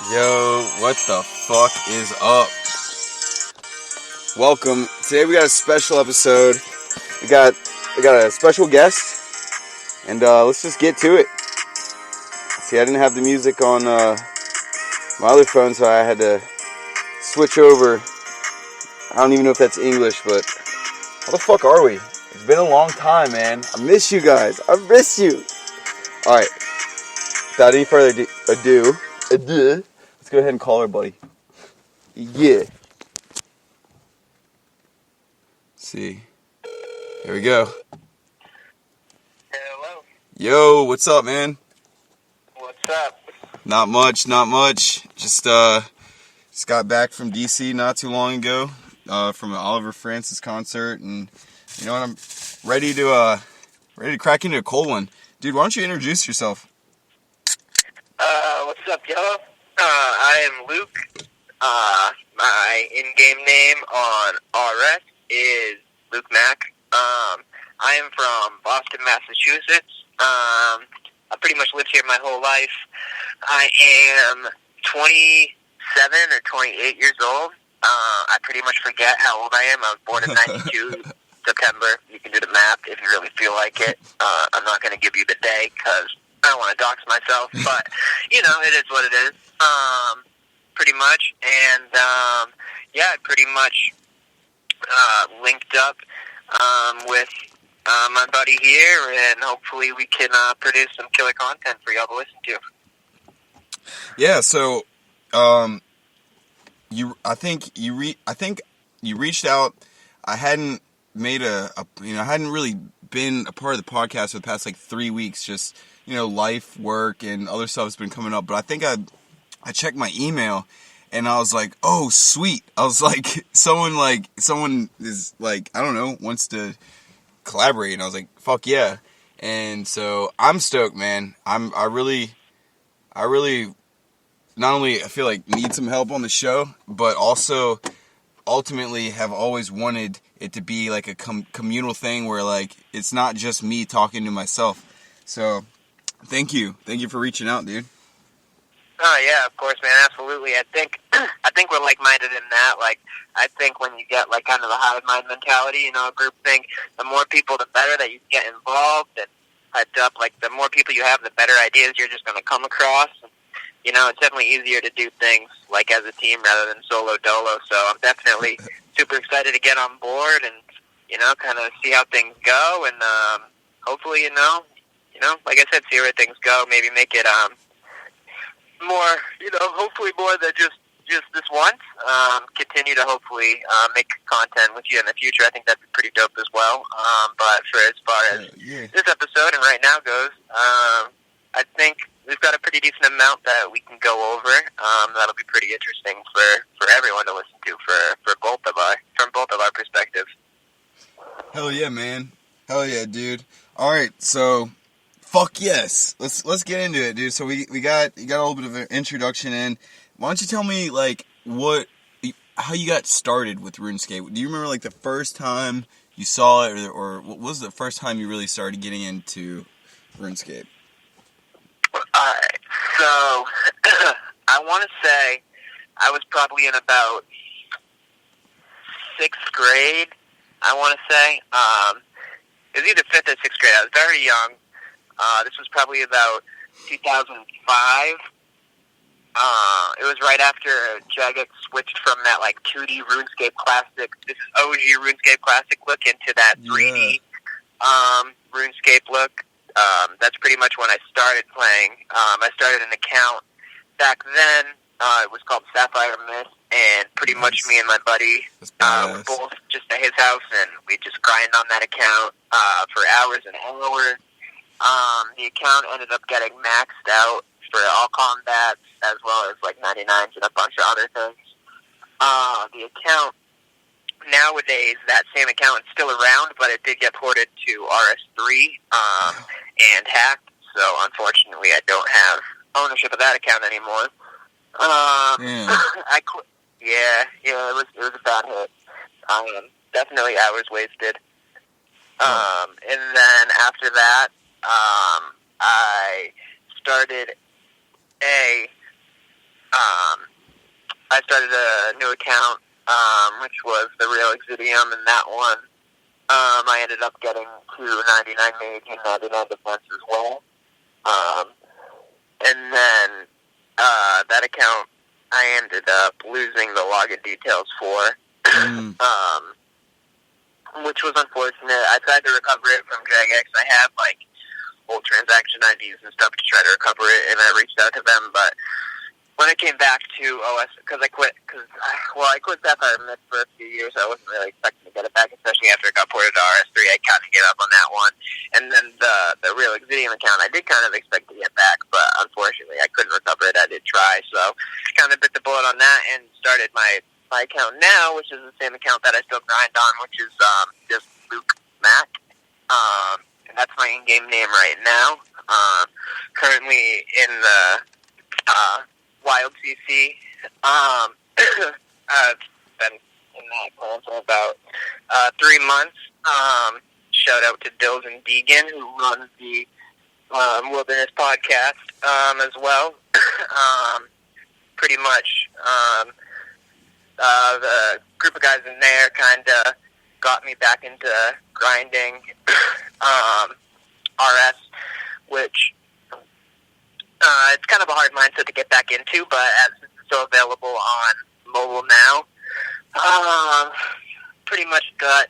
Yo, what the fuck is up? Welcome. Today we got a special episode. We got a special guest, and let's just get to it. See, I didn't have the music on my other phone, so I had to switch over. I don't even know if that's English, but how the fuck are we? It's been a long time, man. I miss you guys. I miss you. All right. Without any further ado, let's go ahead and call our buddy. Yeah. See. Here we go. Hello. Yo, what's up, man? What's up? Not much. Just got back from DC not too long ago, from an Oliver Francis concert, and you know what? I'm ready to crack into a cold one. Dude, why don't you introduce yourself? What's up, Yellow? I am Luke. My in-game name on RS is Luke Mack. I am from Boston, Massachusetts. I pretty much lived here my whole life. I am 27 or 28 years old. I pretty much forget how old I am. I was born in 92, September. You can do the math if you really feel like it. I'm not going to give you the day because I don't want to dox myself, but, you know, it is what it is. Pretty much. And, I pretty much linked up with my buddy here, and hopefully we can produce some killer content for y'all to listen to. Yeah, so I think you reached out. I hadn't made I hadn't really been a part of the podcast for the past like 3 weeks. Just, you know, life, work, and other stuff has been coming up. But I think I checked my email, and I was like, oh, sweet. I was like, someone is like, I don't know, wants to collaborate. And I was like, fuck yeah. And so I'm stoked, man. I really not only I feel like need some help on the show, but also ultimately have always wanted it to be like a communal thing where like it's not just me talking to myself. So thank you for reaching out, dude. Oh yeah, of course, man, absolutely. I think we're like-minded in that. Like, I think when you get like kind of a hive mind mentality, you know, a group thing, the more people, the better that you get involved and hyped up. Like, the more people you have, the better ideas you're just going to come across. You know, it's definitely easier to do things like as a team rather than solo dolo. So I'm definitely super excited to get on board and, you know, kind of see how things go, and hopefully, you know, like I said, see where things go. Maybe make it more, you know, hopefully more than just this once. Continue to hopefully make content with you in the future. I think that'd be pretty dope as well. But for as far as this episode and right now goes, I think we've got a pretty decent amount that we can go over. That'll be pretty interesting for everyone to listen to from both of our perspectives. Hell yeah, man. Hell yeah, dude. All right, so fuck yes. Let's get into it, dude. So you got a little bit of an introduction in. Why don't you tell me like how you got started with RuneScape? Do you remember like the first time you saw it, or what was the first time you really started getting into RuneScape? Alright, so I want to say I was probably in about 6th grade, I want to say. It was either 5th or 6th grade. I was very young. This was probably about 2005. It was right after Jagex switched from that like 2D RuneScape Classic, this is OG RuneScape Classic look, into that 3D RuneScape look. That's pretty much when I started playing. I started an account back then. It was called Sapphire Mist, and pretty much me and my buddy were both just at his house, and we just grind on that account for hours and hours. The account ended up getting maxed out for all combats, as well as like 99s and a bunch of other things. The account nowadays, that same account is still around, but it did get ported to RS3 and hacked. So unfortunately, I don't have ownership of that account anymore. It was a bad hit. Definitely hours wasted. And then after that, I started a started a new account, which was the Real Exidium, and that one, I ended up getting to 99 mage and 99 defense as well. And then, that account, I ended up losing the login details for, which was unfortunate. I tried to recover it from DragX. I have, like, old transaction IDs and stuff to try to recover it, and I reached out to them, but when I came back to because I quit Sapphire Myth for a few years, I wasn't really expecting to get it back, especially after it got ported to RS3. I kind of gave up on that one. And then the Real Exidium account, I did kind of expect to get back, but unfortunately I couldn't recover it. I did try, so kind of bit the bullet on that and started my account now, which is the same account that I still grind on, which is just Luke Mac. And that's my in-game name right now. Currently in the Wild CC. I've been in that clan for about 3 months. Shout out to Dills and Deegan, who runs the Wilderness podcast as well. Pretty much the group of guys in there kind of got me back into grinding RS, which it's kind of a hard mindset to get back into, but as it's so available on mobile now, pretty much got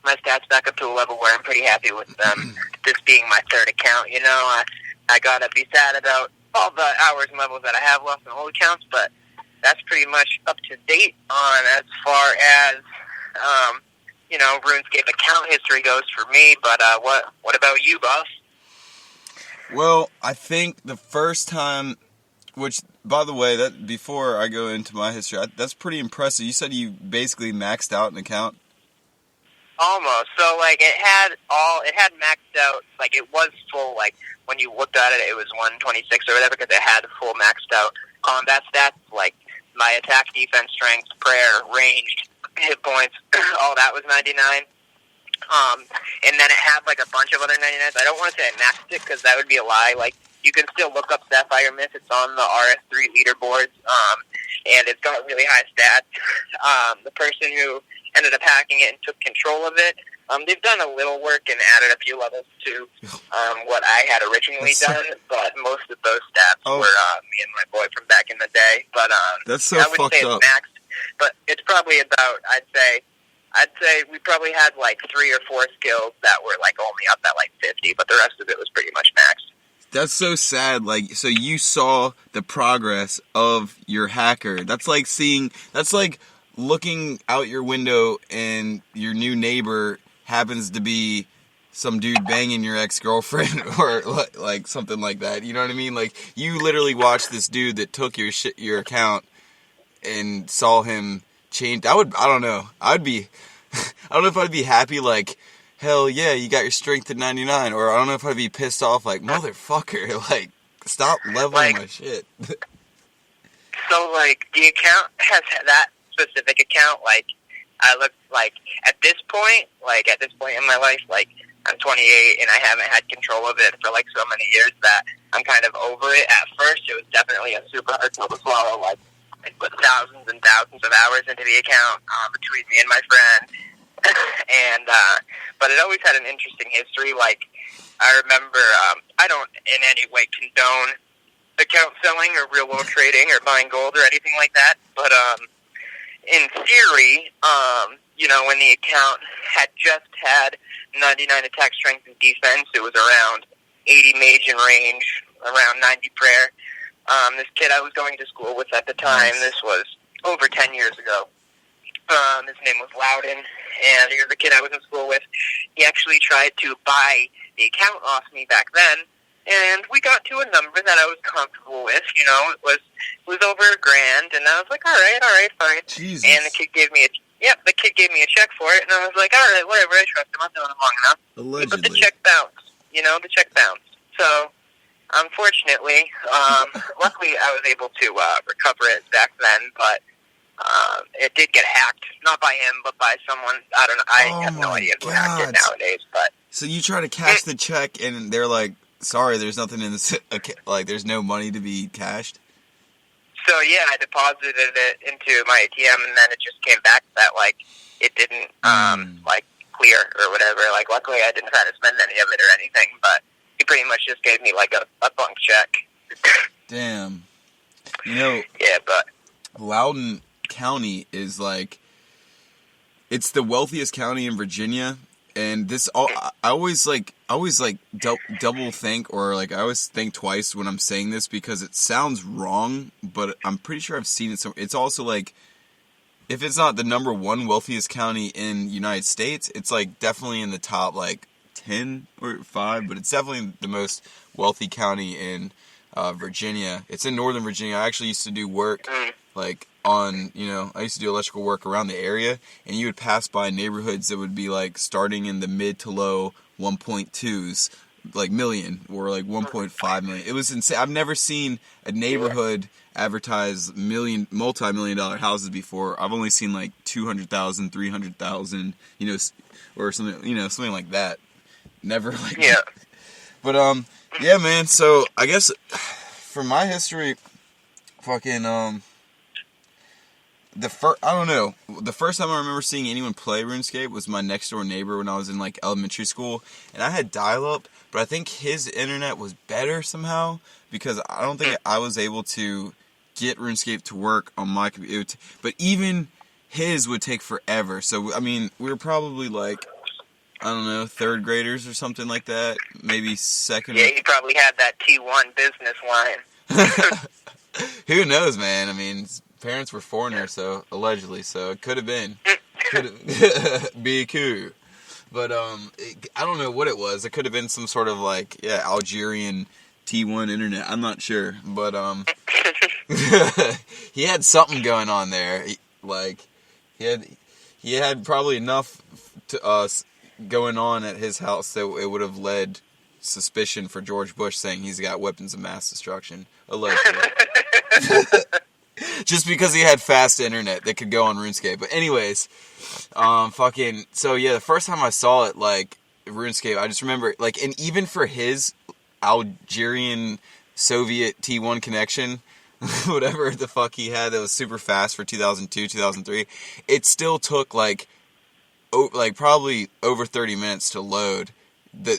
my stats back up to a level where I'm pretty happy with them. This being my third account, you know, I gotta be sad about all the hours and levels that I have left on old accounts, but that's pretty much up to date on as far as you know, RuneScape account history goes for me. But what about you, boss? Well, I think the first time, which, by the way, that before I go into my history, that's pretty impressive. You said you basically maxed out an account? Almost. So, like, it had maxed out, like, it was full, like, when you looked at it, it was 126 or whatever, because it had full maxed out combat stats, like, my attack, defense, strength, prayer, ranged, hit points, all that was 99. And then it had, like, a bunch of other 99s. I don't want to say I maxed it, because that would be a lie. Like, you can still look up Sapphire Myth. It's on the RS3 leaderboards, and it's got really high stats. The person who ended up hacking it and took control of it, they've done a little work and added a few levels to what I had originally done, but most of those stats were me and my boy from back in the day. But that's so I wouldn't say it's maxed, but it's probably about, I'd say we probably had like 3 or 4 skills that were like only up at like 50, but the rest of it was pretty much maxed. That's so sad. Like, so you saw the progress of your hacker. That's like looking out your window and your new neighbor happens to be some dude banging your ex-girlfriend or like something like that. You know what I mean? Like, you literally watched this dude that took your account and saw him change. I don't know. I don't know if I'd be happy, like, hell yeah, you got your strength at 99, or I don't know if I'd be pissed off, like, motherfucker, like, stop leveling my shit. So, like, the account has that specific account, like, I look like, at this point in my life, like, I'm 28 and I haven't had control of it for, like, so many years that I'm kind of over it. At first, it was definitely a super hard pill to swallow, like, I put thousands and thousands of hours into the account between me and my friend. And but it always had an interesting history. Like, I remember, I don't in any way condone account selling or real world trading or buying gold or anything like that. But in theory, you know, when the account had just had 99 attack, strength, and defense, it was around 80 mage and range, around 90 prayer. This kid I was going to school with at the time, this was over 10 years ago. His name was Loudon, and he was the kid I was in school with. He actually tried to buy the account off me back then, and we got to a number that I was comfortable with. You know, it was over $1,000, and I was like, all right, fine. Jesus. And the kid gave me a check for it, and I was like, all right, whatever, I trust him, I've known him long enough. Allegedly. But the check bounced. The check bounced. So, unfortunately, luckily I was able to recover it back then, but it did get hacked. Not by him, but by someone. I don't know. I have no idea who hacked it nowadays. But so you try to cash the check, and they're like, sorry, there's nothing in this, like, there's no money to be cashed? So So yeah, I deposited it into my ATM, and then it just came back that like it didn't like clear or whatever. Like luckily, I didn't try to spend any of it or anything, but he pretty much just gave me like a blank check. Damn. You know. Yeah, but Loudoun County is like, it's the wealthiest county in Virginia, and this all I always double think, or like I always think twice when I'm saying this because it sounds wrong, but I'm pretty sure I've seen it somewhere. It's also like, if it's not the number one wealthiest county in the United States, it's like definitely in the top like 10 or 5, but it's definitely the most wealthy county in Virginia. It's in Northern Virginia. I actually used to do work like on, I used to do electrical work around the area, and you would pass by neighborhoods that would be like starting in the mid to low 1.2s, like million, or like 1.5 million. It was insane. I've never seen a neighborhood advertise multi-million dollar houses before. I've only seen like 200,000, 300,000, or something like that. Never like yeah. But yeah, man. So I guess from my history, fucking the first time I remember seeing anyone play RuneScape was my next door neighbor when I was in like elementary school, and I had dial-up, but I think his internet was better somehow because I don't think I was able to get RuneScape to work on my computer. But even his would take forever. So I mean, we were probably like, I don't know, third graders or something like that, maybe second. Yeah, he probably had that T1 business line. Who knows, man? I mean, his parents were foreigners, so allegedly, so it could have been. Be cool. But I don't know what it was. It could have been some sort of like, Algerian T1 internet. I'm not sure, but he had something going on there. He had probably enough to us going on at his house that it would have led suspicion for George Bush saying he's got weapons of mass destruction, allegedly. Just because he had fast internet that could go on RuneScape. But anyways, so yeah, the first time I saw it, like, RuneScape, I just remember, like, and even for his Algerian Soviet T1 connection, whatever the fuck he had that was super fast for 2002, 2003, it still took, like probably over 30 minutes to load.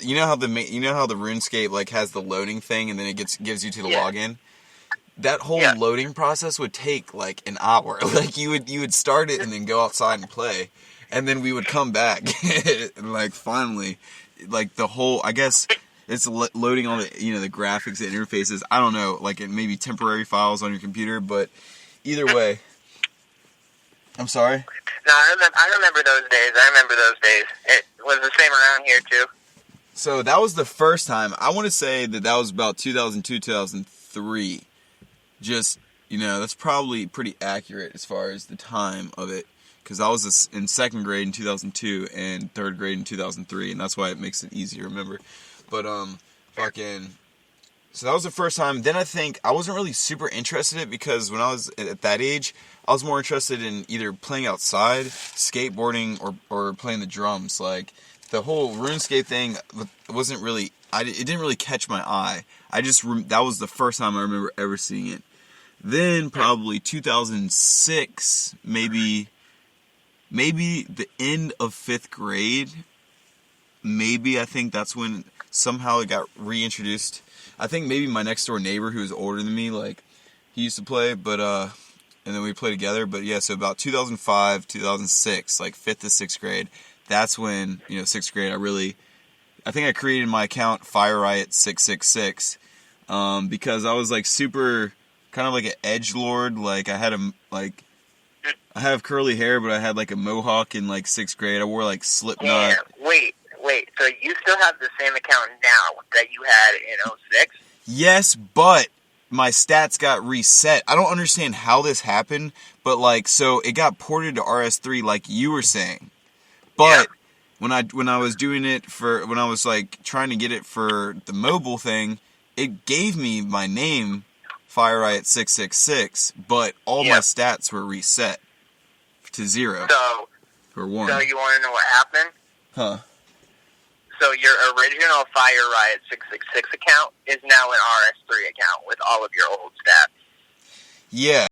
You know how the RuneScape, like, has the loading thing, and then it gives you to the login? That whole loading process would take like an hour. Like you would start it and then go outside and play, and then we would come back and like finally, like the whole, I guess it's loading all the the graphics and interfaces. I don't know, like it may be temporary files on your computer, but either way. I'm sorry. No, I remember those days. It was the same around here too. So that was the first time. I want to say that was about 2002, 2003. Just, that's probably pretty accurate as far as the time of it, because I was in second grade in 2002 and third grade in 2003, and that's why it makes it easy to remember. But, so that was the first time. Then I think I wasn't really super interested in it, because when I was at that age, I was more interested in either playing outside, skateboarding, or playing the drums. Like, the whole RuneScape thing wasn't really, it didn't really catch my eye. That was the first time I remember ever seeing it. Then probably 2006, maybe the end of 5th grade. Maybe I think that's when somehow it got reintroduced. I think maybe my next door neighbor, who was older than me, like, he used to play, but and then we played together. But yeah, so about 2005, 2006, like 5th to 6th grade. That's when 6th grade. I think I created my account Fire Riot 666 because I was like super kind of like an edgelord. Like I have curly hair, but I had like a mohawk in like 6th grade. I wore like Slipknot. Yeah, wait. So you still have the same account now that you had in 06? Yes, but my stats got reset. I don't understand how this happened, but like, so it got ported to RS3 like you were saying. But when I was doing it when I was like trying to get it for the mobile thing, it gave me my name, Fire Riot 666, but all my stats were reset to 0 or 1. So you want to know what happened? Huh? So your original Fire Riot 666 account is now an RS3 account with all of your old stats. Yeah.